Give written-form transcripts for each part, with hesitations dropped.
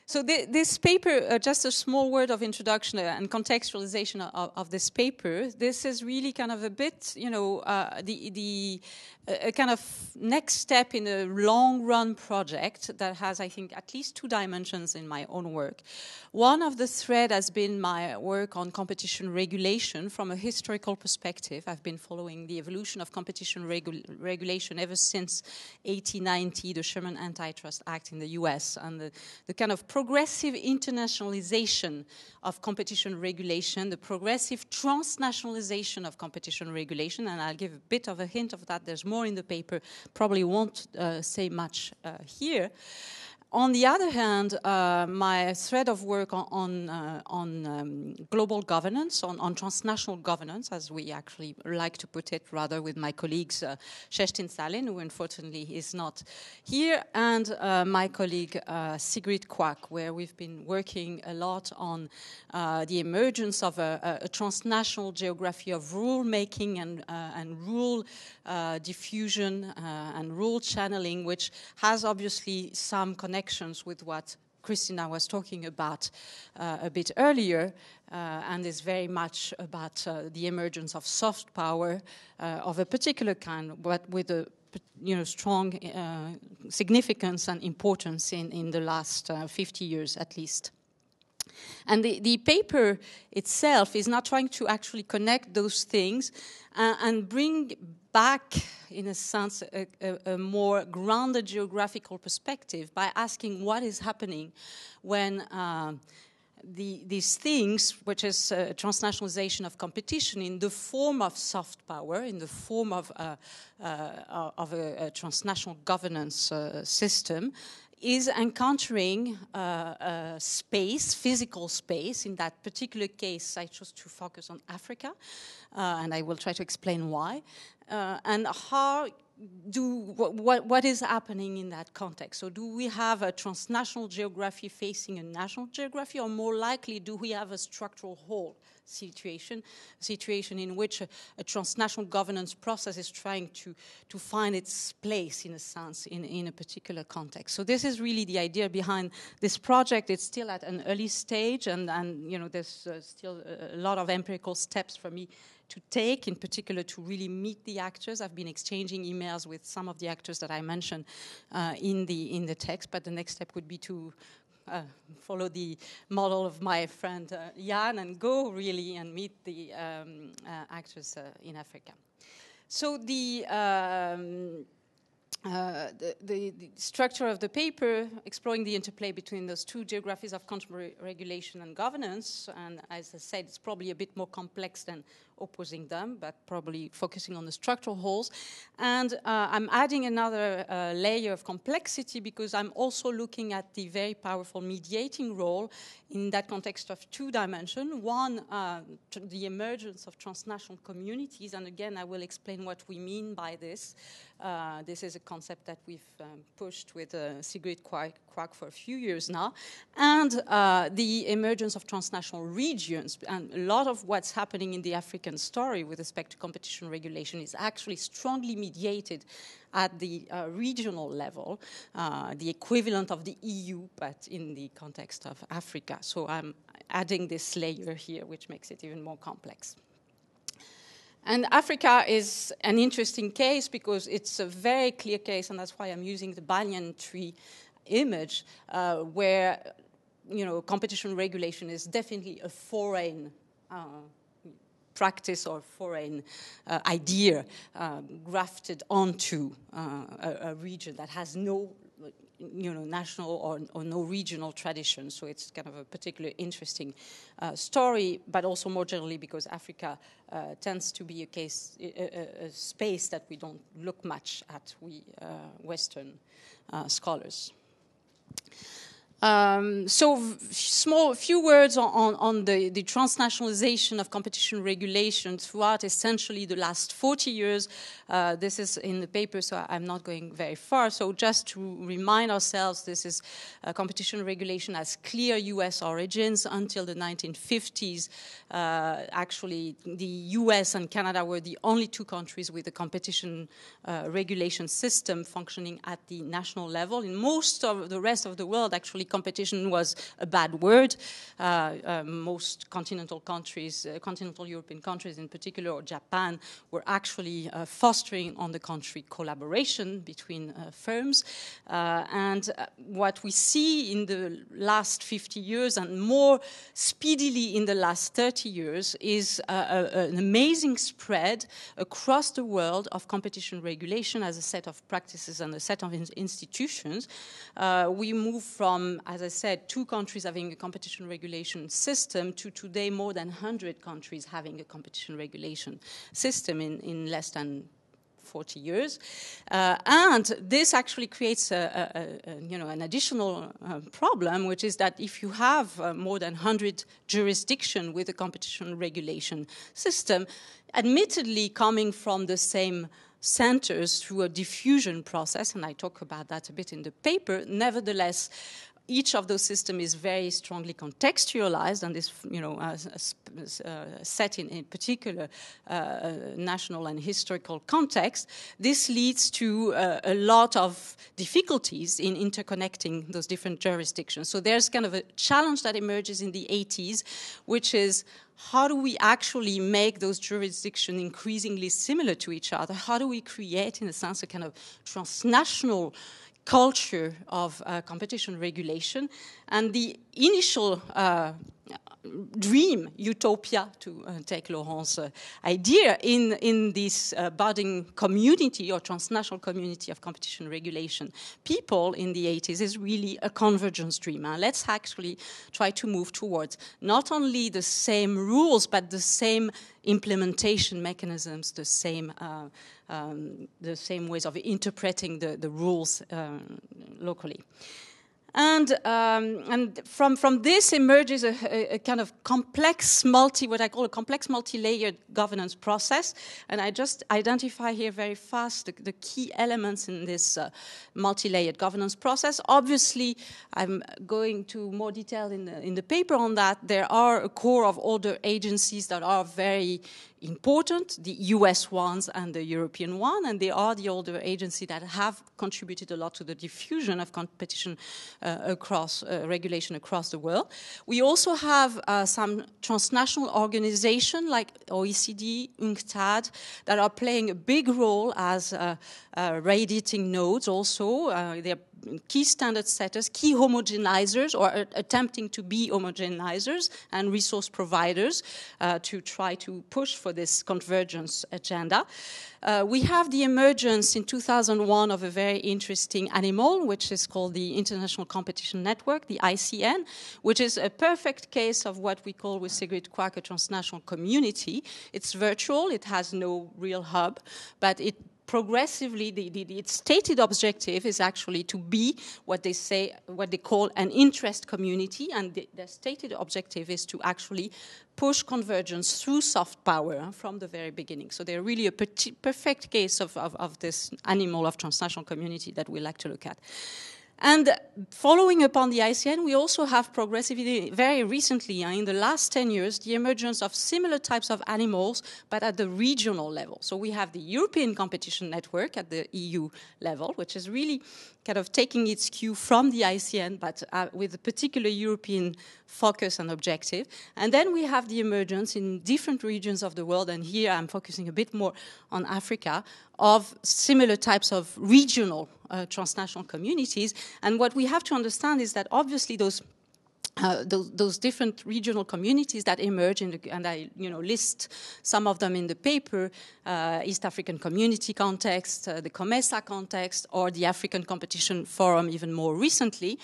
So this paper, just a small word of introduction and contextualization of this paper. This is really kind of a bit, you know, a kind of next step in a long-run project that has, I think, at least two dimensions in my own work. One of the thread has been my work on competition regulation from a historical perspective. I've been following the evolution of competition regulation ever since 1890, the Sherman Antitrust Act in the US, and the kind of progressive internationalization of competition regulation, the progressive transnationalization of competition regulation, and I'll give a bit of a hint of that. There's more in the paper, probably won't say much here. On the other hand, my thread of work on global governance, on transnational governance, as we actually like to put it, rather with my colleagues Kerstin Salin, who unfortunately is not here, and my colleague Sigrid Quack, where we've been working a lot on the emergence of a transnational geography of rule-making and rule diffusion and rule channeling, which has obviously some connections with what Christina was talking about a bit earlier, and is very much about the emergence of soft power of a particular kind, but with a strong significance and importance in the last 50 years at least. And the paper itself is not trying to actually connect those things and bring back, in a sense, a more grounded geographical perspective by asking what is happening when these things, which is transnationalization of competition in the form of soft power, in the form of a transnational governance system, is encountering space, physical space. In that particular case, I chose to focus on Africa, and I will try to explain why, and how what is happening in that context. So do we have a transnational geography facing a national geography, or more likely do we have a structural whole situation in which a transnational governance process is trying to find its place, in a sense, in a particular context. So this is really the idea behind this project. It's still at an early stage, and there's still a lot of empirical steps for me to take, in particular to really meet the actors. I've been exchanging emails with some of the actors that I mentioned in the text, but the next step would be to follow the model of my friend Jan and go really and meet the actors in Africa. So the structure of the paper, exploring the interplay between those two geographies of contemporary regulation and governance, and as I said, it's probably a bit more complex than opposing them, but probably focusing on the structural holes. And I'm adding another layer of complexity because I'm also looking at the very powerful mediating role in that context of two dimensions. One, the emergence of transnational communities, and again, I will explain what we mean by this. This is a concept that we've pushed with Sigrid Quack for a few years now, and the emergence of transnational regions. And a lot of what's happening in the African story with respect to competition regulation is actually strongly mediated at the regional level, the equivalent of the EU, but in the context of Africa. So I'm adding this layer here, which makes it even more complex. And Africa is an interesting case because it's a very clear case, and that's why I'm using the banyan tree image, where competition regulation is definitely a foreign practice or foreign idea grafted onto a region that has no national or no regional tradition. So it's kind of a particularly interesting story, but also more generally because Africa tends to be a space that we don't look much at, we Western scholars. So few words on the transnationalization of competition regulation throughout essentially the last 40 years. This is in the paper, so I'm not going very far. So just to remind ourselves, this is competition regulation has clear US origins until the 1950s. Actually, the US and Canada were the only two countries with a competition regulation system functioning at the national level. In most of the rest of the world, actually, Historically, competition was a bad word. Most continental countries, continental European countries in particular, or Japan, were actually fostering, on the contrary, collaboration between firms. And what we see in the last 50 years and more speedily in the last 30 years is an amazing spread across the world of competition regulation as a set of practices and a set of institutions. We move from, as I said, 2 countries having a competition regulation system to today more than 100 countries having a competition regulation system in less than 40 years. And this actually creates an additional problem, which is that if you have more than 100 jurisdictions with a competition regulation system, admittedly coming from the same centers through a diffusion process, and I talk about that a bit in the paper, nevertheless, each of those systems is very strongly contextualized and is, set in particular national and historical context. This leads to a lot of difficulties in interconnecting those different jurisdictions. So there's kind of a challenge that emerges in the 80s, which is how do we actually make those jurisdictions increasingly similar to each other? How do we create, in a sense, a kind of transnational culture of competition regulation? And the initial dream, utopia, to take Laurent's idea, in this budding community or transnational community of competition regulation people in the 80s is really a convergence dream. Let's actually try to move towards not only the same rules, but the same implementation mechanisms, the same ways of interpreting the rules locally. And from this emerges a kind of complex what I call a complex multi-layered governance process. And I just identify here very fast the key elements in this multi-layered governance process. Obviously, I'm going to more detail in the paper on that. There are a core of older agencies that are very important, the US ones and the European one, and they are the older agencies that have contributed a lot to the diffusion of competition regulation across the world. We also have some transnational organizations like OECD, UNCTAD, that are playing a big role as radiating nodes also. They're key standard setters, key homogenizers, or attempting to be homogenizers and resource providers to try to push for this convergence agenda. We have the emergence in 2001 of a very interesting animal, which is called the International Competition Network, the ICN, which is a perfect case of what we call with Sigrid Quack a transnational community. It's virtual, it has no real hub, but it progressively, its stated objective is actually to be what they call an interest community, and their stated objective is to actually push convergence through soft power from the very beginning. So they're really a perfect case of this animal of transnational community that we like to look at. And following upon the ICN, we also have progressively, very recently, in the last 10 years, the emergence of similar types of animals, but at the regional level. So we have the European Competition Network at the EU level, which is really kind of taking its cue from the ICN, but with a particular European focus and objective. And then we have the emergence in different regions of the world, and here I'm focusing a bit more on Africa, of similar types of regional transnational communities. And what we have to understand is that obviously those different regional communities that emerge and I list some of them in the paper, East African Community context, the COMESA context, or the African Competition Forum even more recently.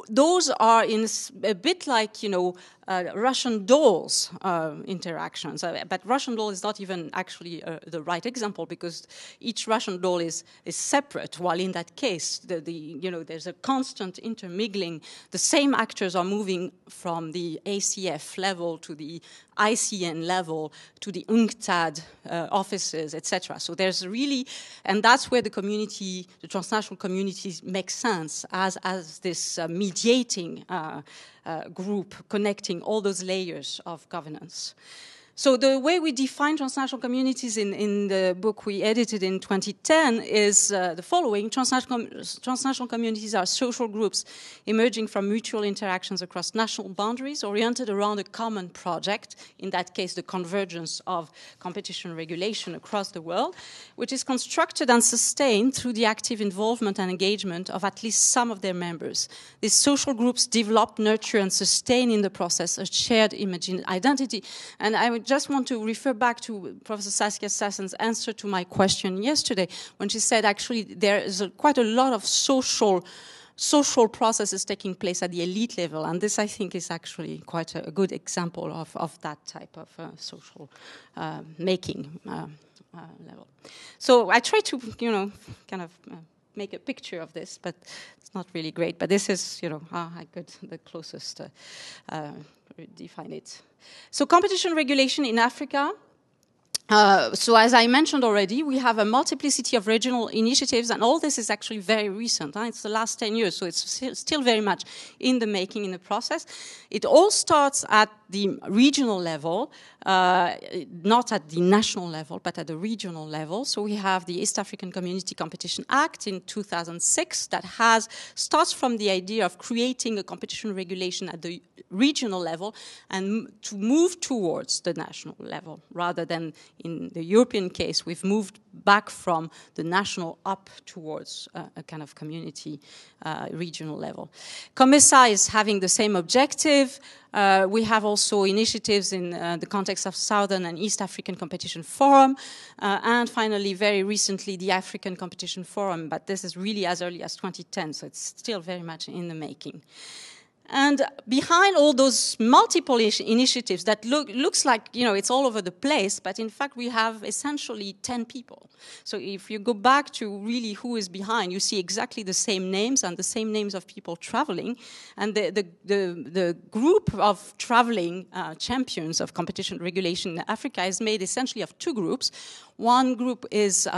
Those are in a bit like, Russian dolls interactions. But Russian doll is not even actually the right example, because each Russian doll is separate, while in that case, there's a constant intermingling. The same actors are moving from the ACF level to the ICN level to the UNCTAD offices, etc. So there's really, and that's where the transnational communities make sense as this mediating group connecting all those layers of governance. So the way we define transnational communities in the book we edited in 2010 is the following. Transnational communities are social groups emerging from mutual interactions across national boundaries, oriented around a common project, in that case the convergence of competition regulation across the world, which is constructed and sustained through the active involvement and engagement of at least some of their members. These social groups develop, nurture, and sustain in the process a shared image and identity. And I would just want to refer back to Professor Saskia Sassen's answer to my question yesterday, when she said actually there is quite a lot of social processes taking place at the elite level, and this I think is actually quite a good example of that type of social making level. So I try to, kind of make a picture of this, but it's not really great. But this is, I could the closest define it. So competition regulation in Africa. So as I mentioned already, we have a multiplicity of regional initiatives, and all this is actually very recent. It's the last 10 years, so it's still very much in the making, in the process. It all starts at the regional level, not at the national level, but at the regional level. So we have the East African Community Competition Act in 2006 that starts from the idea of creating a competition regulation at the regional level and to move towards the national level, rather than in the European case, we've moved back from the national up towards a kind of community regional level. COMESA is having the same objective. We have also initiatives in the context of Southern and East African Competition Forum, and finally, very recently, the African Competition Forum, but this is really as early as 2010, so it's still very much in the making. And behind all those multiple initiatives that looks like, it's all over the place, but in fact we have essentially 10 people. So if you go back to really who is behind, you see exactly the same names and the same names of people traveling. And the group of traveling champions of competition regulation in Africa is made essentially of two groups. One group is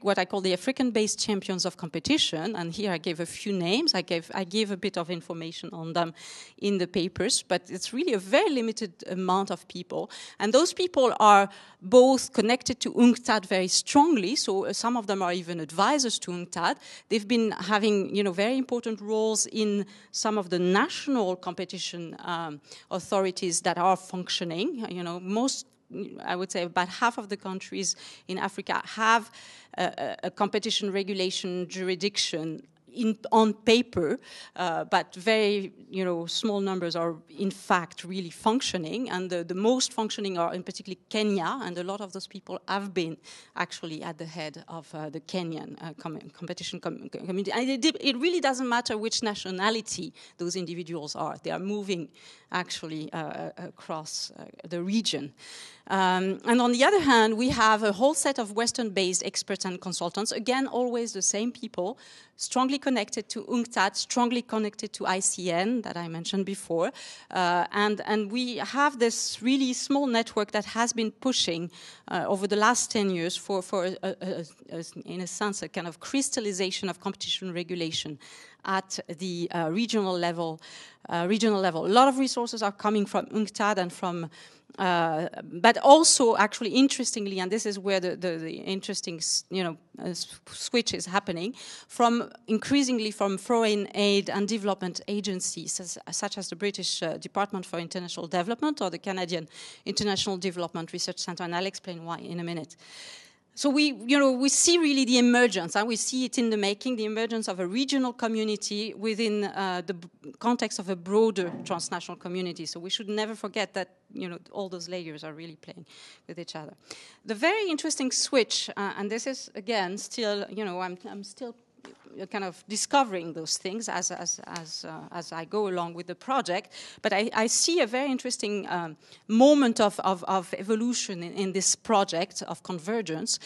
what I call the African-based champions of competition, and here I gave a few names. I gave a bit of information on them in the papers, but it's really a very limited amount of people. And those people are both connected to UNCTAD very strongly, so some of them are even advisors to UNCTAD. They've been having, very important roles in some of the national competition authorities that are functioning. I would say about half of the countries in Africa have a competition regulation jurisdiction on paper, but very, small numbers are in fact really functioning, and the most functioning are in particular Kenya, and a lot of those people have been actually at the head of the Kenyan competition community. And it really doesn't matter which nationality those individuals are. They are moving actually across the region. And on the other hand, we have a whole set of Western-based experts and consultants, again, always the same people, strongly connected to UNCTAD, strongly connected to ICN that I mentioned before. And we have this really small network that has been pushing over the last 10 years for in a sense, a kind of crystallization of competition regulation at the regional level. A lot of resources are coming from UNCTAD and from but also, actually, interestingly, and this is where the interesting, switch is happening, increasingly from foreign aid and development agencies, such as the British Department for International Development or the Canadian International Development Research Centre, and I'll explain why in a minute. So we see really the emergence, and we see it in the making, the emergence of a regional community within the context of a broader transnational community. So we should never forget that, all those layers are really playing with each other. The very interesting switch, and this is, again, still, I'm still kind of discovering those things as I go along with the project. But I see a very interesting moment of evolution in this project of convergence.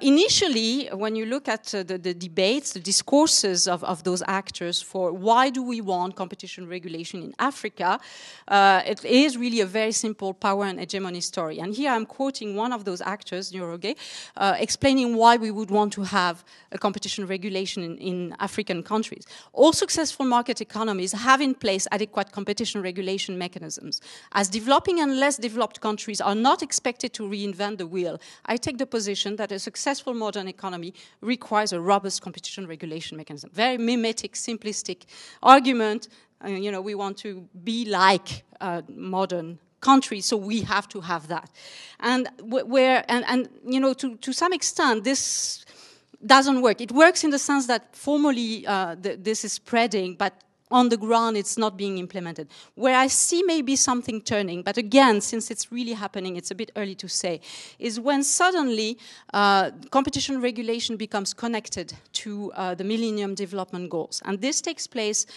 Initially, when you look at the debates, the discourses of those actors for why do we want competition regulation in Africa, it is really a very simple power and hegemony story. And here I'm quoting one of those actors, Njoroge, explaining why we would want to have a competition regulation regulation in African countries. All successful market economies have in place adequate competition regulation mechanisms. As developing and less developed countries are not expected to reinvent the wheel, I take the position that a successful modern economy requires a robust competition regulation mechanism. Very mimetic, simplistic argument. You know, we want to be like modern countries, so we have to have that. And you know, to some extent, this doesn't work. It works in the sense that formally this is spreading, but on the ground it's not being implemented. Where I see maybe something turning, but again, since it's really happening, it's a bit early to say, is when suddenly competition regulation becomes connected to the Millennium Development Goals. And this takes place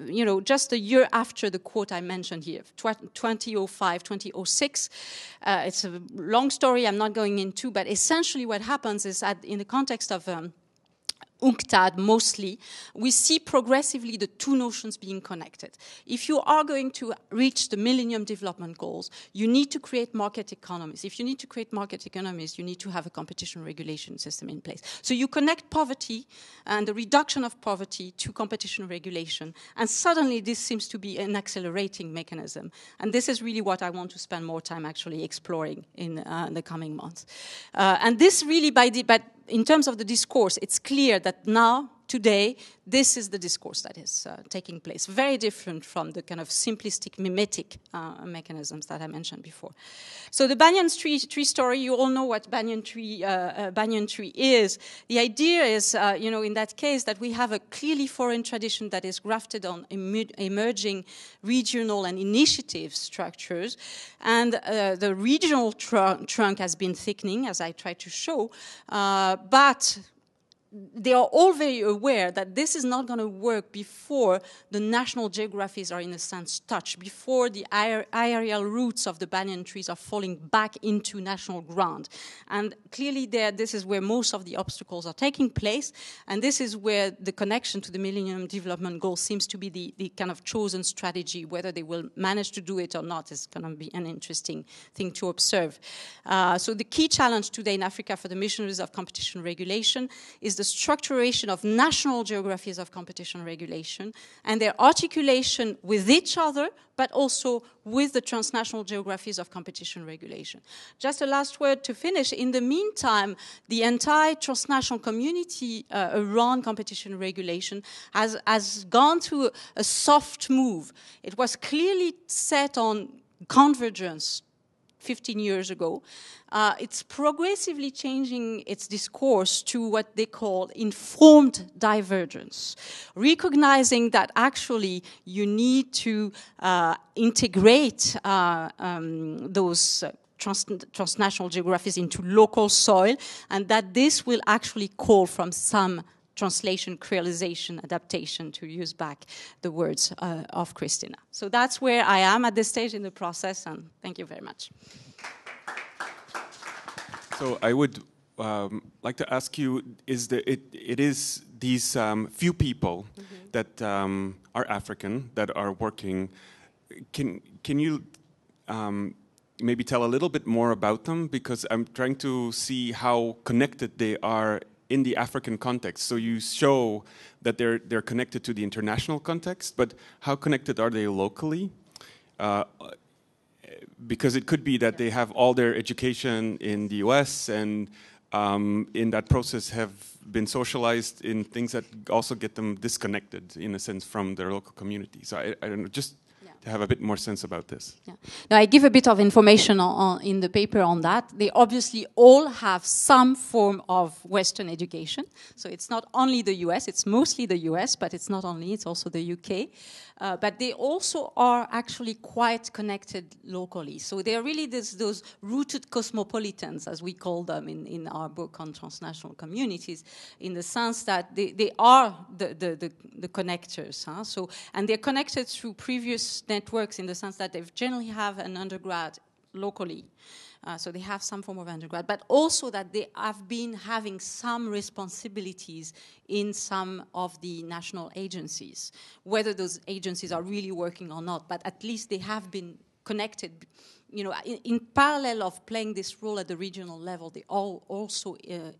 you know, just a year after the quote I mentioned here, 2005, 2006. It's a long story I'm not going into, but essentially what happens is that in the context of UNCTAD mostly, we see progressively the two notions being connected. If you are going to reach the Millennium Development Goals, you need to create market economies. If you need to create market economies, you need to have a competition regulation system in place. So you connect poverty and the reduction of poverty to competition regulation, and suddenly this seems to be an accelerating mechanism. And this is really what I want to spend more time actually exploring in the coming months. And this really, but in terms of the discourse, it's clear that now, today, this is the discourse that is taking place. Very different from the kind of simplistic, mimetic mechanisms that I mentioned before. So the Banyan tree story, you all know what Banyan tree is. The idea is, you know, in that case, that we have a clearly foreign tradition that is grafted on emerging regional and initiative structures. And the regional trunk has been thickening, as I tried to show, but they are all very aware that this is not going to work before the national geographies are in a sense touched, before the aerial roots of the banyan trees are falling back into national ground. And clearly this is where most of the obstacles are taking place, and this is where the connection to the Millennium Development Goals seems to be the kind of chosen strategy. Whether they will manage to do it or not is going to be an interesting thing to observe. So the key challenge today in Africa for the missionaries of competition regulation is the structuration of national geographies of competition regulation and their articulation with each other, but also with the transnational geographies of competition regulation. Just a last word to finish. In the meantime, the entire transnational community around competition regulation has gone through a soft move. It was clearly set on convergence 15 years ago. It's progressively changing its discourse to what they call informed divergence, recognizing that actually you need to integrate those transnational geographies into local soil, and that this will actually call from some translation, creolization, adaptation, to use back the words of Christina. So that's where I am at this stage in the process, and thank you very much. So I would like to ask you, it is these few people that are African, that are working. Can you maybe tell a little bit more about them? Because I'm trying to see how connected they are in the African context. So you show that they're connected to the international context, but how connected are they locally? Because it could be that they have all their education in the US and in that process have been socialized in things that also get them disconnected, in a sense, from their local community. So I don't know, just to have a bit more sense about this. Yeah. Now, I give a bit of information in the paper on that. They obviously all have some form of Western education. So it's not only the US, it's mostly the US, but it's not only, it's also the UK. But they also are actually quite connected locally. So they are really those rooted cosmopolitans, as we call them in our book on transnational communities, in the sense that they are the connectors. Huh? So, and they're connected through previous networks in the sense that they generally have an undergrad locally. So they have some form of undergrad, but also that they have been having some responsibilities in some of the national agencies, whether those agencies are really working or not, but at least they have been connected you know, in parallel of playing this role at the regional level, they are also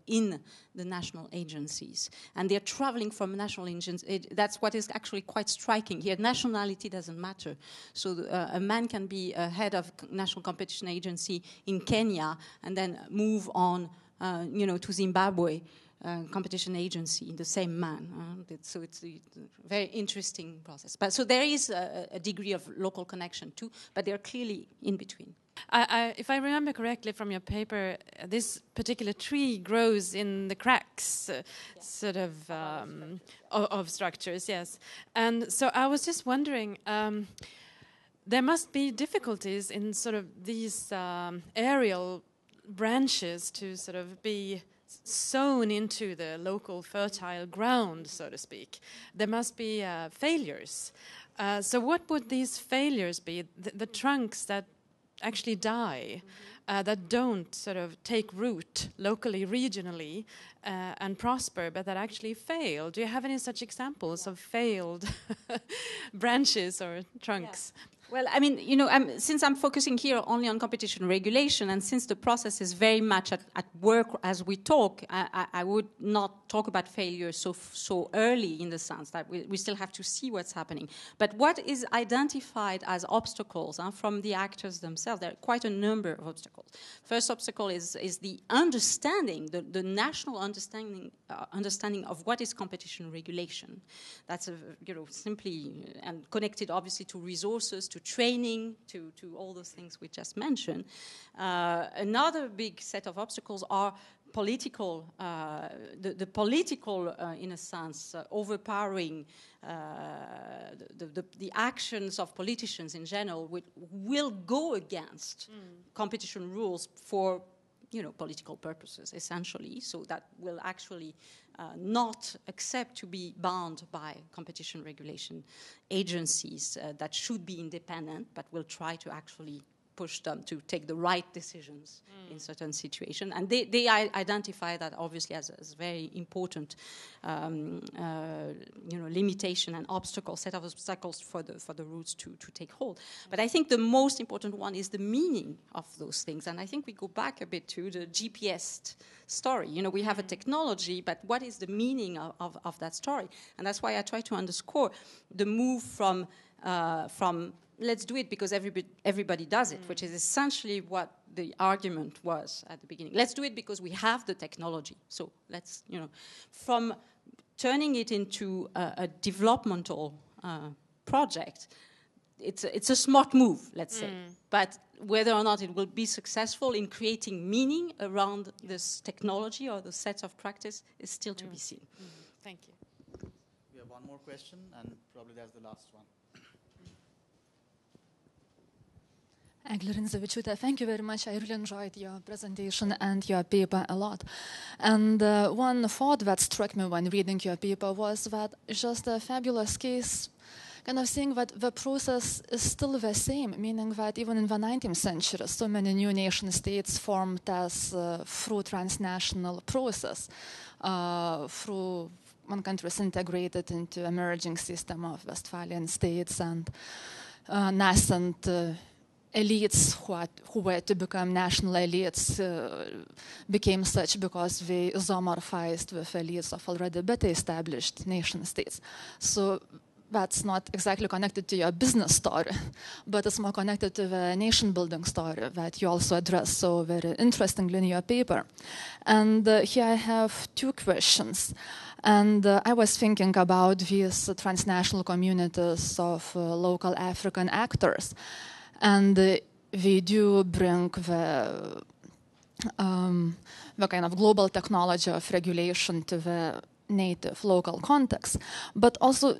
in the national agencies. And they're traveling from national agencies. That's what is actually quite striking here. Nationality doesn't matter. So a man can be a head of national competition agency in Kenya and then move on, you know, to Zimbabwe. Competition agency in the same man. So it's a very interesting process. But so there is a degree of local connection too, but they're clearly in between. If I remember correctly from your paper, this particular tree grows in the cracks, sort of structures, yes. And so I was just wondering, there must be difficulties in sort of these aerial branches to sort of be sown into the local fertile ground, so to speak. There must be failures. So what would these failures be? The trunks that actually die, that don't sort of take root locally, regionally, and prosper, but that actually fail. Do you have any such examples of failed branches or trunks? Yeah. Well, I mean, you know, since I'm focusing here only on competition regulation, and since the process is very much at work as we talk, I would not talk about failure so early, in the sense that we still have to see what's happening. But what is identified as obstacles from the actors themselves, there are quite a number of obstacles. First obstacle is the understanding, the national understanding of what is competition regulation. That's you know, simply and connected obviously to resources, to training, to all those things we just mentioned. Another big set of obstacles are political, the political, in a sense, overpowering the actions of politicians in general, which will go against competition rules for, you know, political purposes, essentially. So that will actually not accept to be bound by competition regulation agencies that should be independent, but will try to actually push them to take the right decisions in certain situations. And they identify that obviously as very important, you know, limitation and obstacle, set of obstacles for the routes to take hold. But I think the most important one is the meaning of those things. And I think we go back a bit to the GPS story. You know, we have a technology, but what is the meaning of that story? And that's why I try to underscore the move from let's do it because everybody does it, which is essentially what the argument was at the beginning. Let's do it because we have the technology. So let's, you know, from turning it into a developmental project, it's a smart move, let's say. But whether or not it will be successful in creating meaning around this technology or the sets of practice is still to be seen. Thank you. We have one more question, and probably that's the last one. Thank you very much. I really enjoyed your presentation and your paper a lot. And one thought that struck me when reading your paper was that it's just a fabulous case, kind of seeing that the process is still the same, meaning that even in the 19th century, so many new nation states formed as through transnational process, through one countries integrated into emerging system of Westphalian states and nascent elites who were to become national elites became such because they isomorphized with elites of already better established nation states. So that's not exactly connected to your business story, but it's more connected to the nation building story that you also address so very interestingly in your paper. And here I have two questions. And I was thinking about these transnational communities of local African actors. And we do bring the kind of global technology of regulation to the native local context. But also,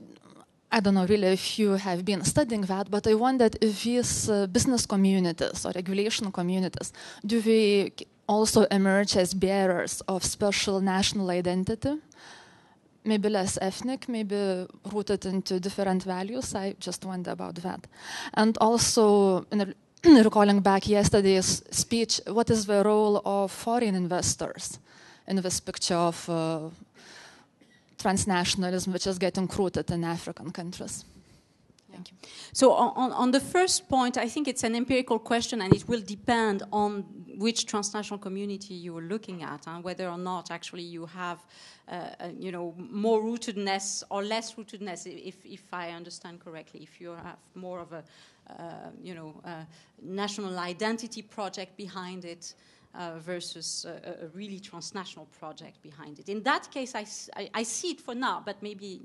I don't know really if you have been studying that, but I wondered if these business communities or regulation communities, do they also emerge as bearers of special national identity? Maybe less ethnic, maybe rooted into different values. I just wonder about that. And also, recalling back yesterday's speech, what is the role of foreign investors in this picture of transnationalism, which is getting rooted in African countries? Yeah. Thank you. So on the first point, I think it's an empirical question, and it will depend on which transnational community you are looking at, and whether or not actually you have, more rootedness or less rootedness. If I understand correctly, if you have more of a, national identity project behind it. Versus a really transnational project behind it. In that case, I see it for now, but maybe,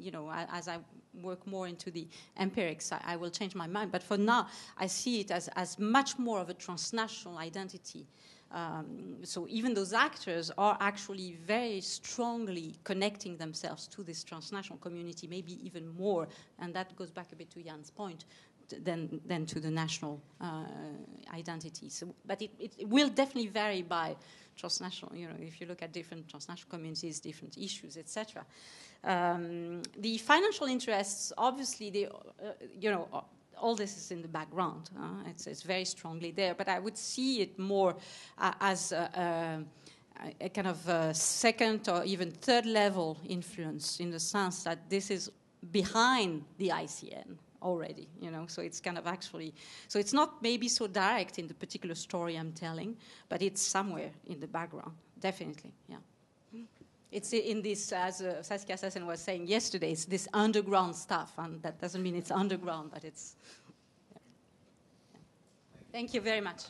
as I work more into the empirics, I will change my mind. But for now, I see it as much more of a transnational identity. So even those actors are actually very strongly connecting themselves to this transnational community, maybe even more, and that goes back a bit to Jan's point, than to the national identity. So, but it will definitely vary by transnational. If you look at different transnational communities, different issues, etc. The financial interests, obviously, they, all this is in the background. It's very strongly there. But I would see it more as a kind of second or even third level influence, in the sense that this is behind the ICN. Already, so it's kind of actually, so it's not maybe so direct in the particular story I'm telling, but it's somewhere in the background, definitely, yeah. It's in this, as Saskia Sassen was saying yesterday, it's this underground stuff, and that doesn't mean it's underground, but it's, yeah. Thank you very much.